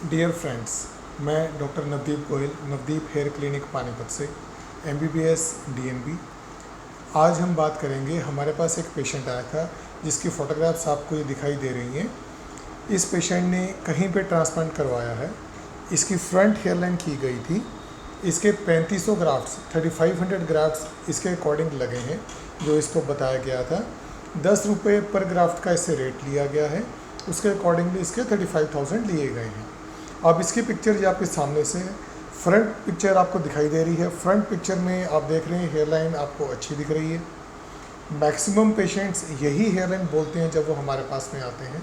Dear friends, मैं doctor Navdeep Goyal, Navdeep hair clinic Panipat से MBBS DNB। आज हम बात करेंगे, हमारे पास एक पेशेंट आया था जिसकी फ़ोटोग्राफ्स आपको ये दिखाई दे रही हैं। इस पेशेंट ने कहीं पे ट्रांसप्लांट करवाया है। इसकी फ्रंट हेयरलाइन की गई थी। इसके 3500 ग्राफ्ट्स 3500 ग्राफ्ट्स इसके अकॉर्डिंग लगे हैं, जो इसको बताया गया था। 10 रुपये पर ग्राफ्ट का इससे रेट लिया गया है। उसके अकॉर्डिंगली इसके 35,000 लिए गए हैं। अब इसकी पिक्चर जो आपके सामने से फ्रंट पिक्चर आपको दिखाई दे रही है। फ्रंट पिक्चर में आप देख रहे हैं हेयरलाइन आपको अच्छी दिख रही है। मैक्सिमम पेशेंट्स यही हेयरलाइन बोलते हैं जब वो हमारे पास में आते हैं।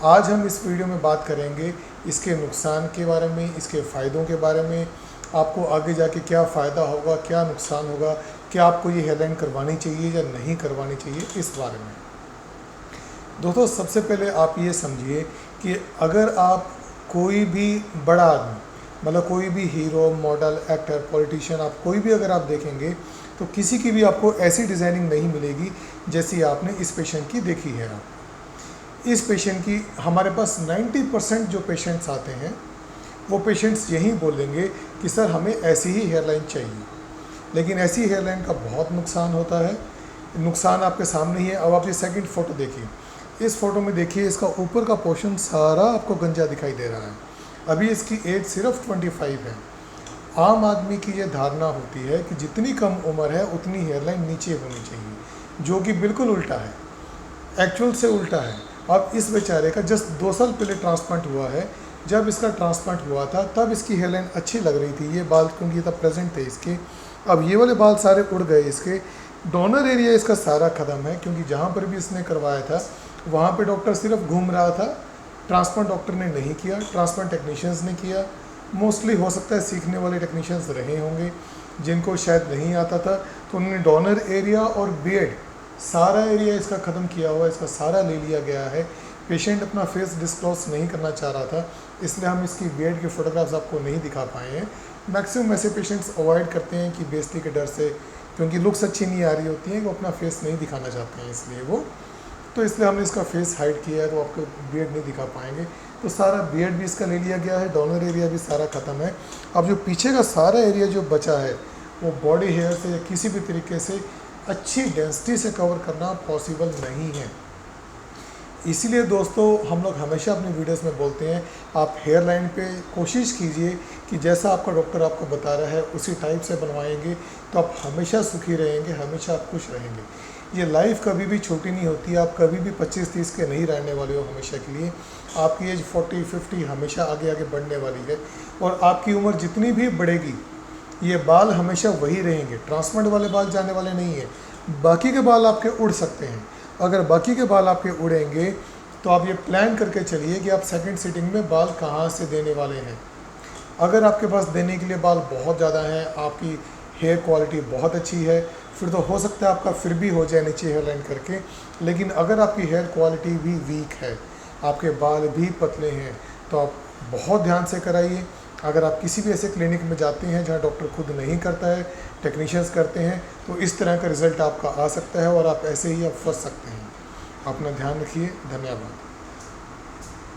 आज हम इस वीडियो में बात करेंगे इसके नुकसान के बारे में, इसके फ़ायदों के बारे में, आपको आगे जाके क्या फ़ायदा होगा, क्या नुकसान होगा, क्या आपको ये हेयरलाइन करवानी चाहिए या नहीं करवानी चाहिए, इस बारे में। दोस्तों, सबसे पहले आप ये समझिए कि अगर आप कोई भी बड़ा आदमी, मतलब कोई भी हीरो, मॉडल, एक्टर, पॉलिटिशियन, आप कोई भी अगर आप देखेंगे तो किसी की भी आपको ऐसी डिज़ाइनिंग नहीं मिलेगी जैसी आपने इस पेशेंट की देखी है। आप इस पेशेंट की, हमारे पास 90% जो पेशेंट्स आते हैं वो पेशेंट्स यही बोलेंगे कि सर हमें ऐसी ही हेयरलाइन चाहिए। लेकिन ऐसी हेयरलाइन का बहुत नुकसान होता है। नुकसान आपके सामने ही है। अब आप ये सेकंड फ़ोटो देखिए। इस फ़ोटो में देखिए, इसका ऊपर का पोर्शन सारा आपको गंजा दिखाई दे रहा है। अभी इसकी एज सिर्फ 25 है। आम आदमी की ये धारणा होती है कि जितनी कम उम्र है उतनी हेयरलाइन नीचे होनी चाहिए, जो कि बिल्कुल उल्टा है, एक्चुअल से उल्टा है। अब इस बेचारे का जस्ट 2 साल पहले ट्रांसप्लांट हुआ है। जब इसका ट्रांसप्लांट हुआ था तब इसकी हेयरलाइन अच्छी लग रही थी, ये बाल क्योंकि तब प्रेजेंट थे इसके। अब ये वाले बाल सारे उड़ गए इसके। डोनर एरिया इसका सारा ख़त्म है, क्योंकि जहाँ पर भी इसने करवाया था वहाँ पे डॉक्टर सिर्फ घूम रहा था। ट्रांसप्लांट डॉक्टर ने नहीं किया, ट्रांसप्लांट टेक्नीशियंस ने किया। मोस्टली हो सकता है सीखने वाले टेक्नीशियंस रहे होंगे जिनको शायद नहीं आता था, तो उन्होंने डोनर एरिया और बियर्ड सारा एरिया इसका ख़त्म किया हुआ, इसका सारा ले लिया गया है। पेशेंट अपना फेस डिस्क्लोज नहीं करना चाह रहा था, इसलिए हम इसकी बियर्ड के फ़ोटोग्राफ्स आपको नहीं दिखा पाए हैं। मैक्सिमम ऐसे पेशेंट्स अवॉइड करते हैं कि बेइज्जती के डर से, क्योंकि लुक्स अच्छी नहीं आ रही होती हैं, वो अपना फेस नहीं दिखाना चाहते हैं, इसलिए हमने इसका फेस हाइड किया है, तो आपको बियर्ड नहीं दिखा पाएंगे। तो सारा बियर्ड भी इसका ले लिया गया है, डोनर एरिया भी सारा ख़त्म है। अब जो पीछे का सारा एरिया जो बचा है वो बॉडी हेयर से या किसी भी तरीके से अच्छी डेंसिटी से कवर करना पॉसिबल नहीं है। इसीलिए दोस्तों, हम लोग हमेशा अपने वीडियोस में बोलते हैं, आप हेयर लाइन पे कोशिश कीजिए कि जैसा आपका डॉक्टर आपको बता रहा है उसी टाइप से बनवाएंगे तो आप हमेशा सुखी रहेंगे, हमेशा आप खुश रहेंगे। ये लाइफ कभी भी छोटी नहीं होती। आप कभी भी 25-30 के नहीं रहने वाले हो हमेशा के लिए। आपकी एज 40-50 हमेशा आगे आगे बढ़ने वाली है, और आपकी उम्र जितनी भी बढ़ेगी ये बाल हमेशा वही रहेंगे। ट्रांसप्लांट वाले बाल जाने वाले नहीं हैं। बाकी के बाल आपके उड़ सकते हैं। अगर बाकी के बाल आपके उड़ेंगे तो आप ये प्लान करके चलिए कि आप सेकंड सीटिंग में बाल कहाँ से देने वाले हैं। अगर आपके पास देने के लिए बाल बहुत ज़्यादा हैं, आपकी हेयर क्वालिटी बहुत अच्छी है, फिर तो हो सकता है आपका फिर भी हो जाए नीचे हेयर लाइन करके। लेकिन अगर आपकी हेयर क्वालिटी भी वीक है, आपके बाल भी पतले हैं, तो आप बहुत ध्यान से कराइए। अगर आप किसी भी ऐसे क्लिनिक में जाते हैं जहाँ डॉक्टर खुद नहीं करता है, टेक्नीशियंस करते हैं, तो इस तरह का रिज़ल्ट आपका आ सकता है और आप ऐसे ही आप फंस सकते हैं। अपना ध्यान रखिए। धन्यवाद।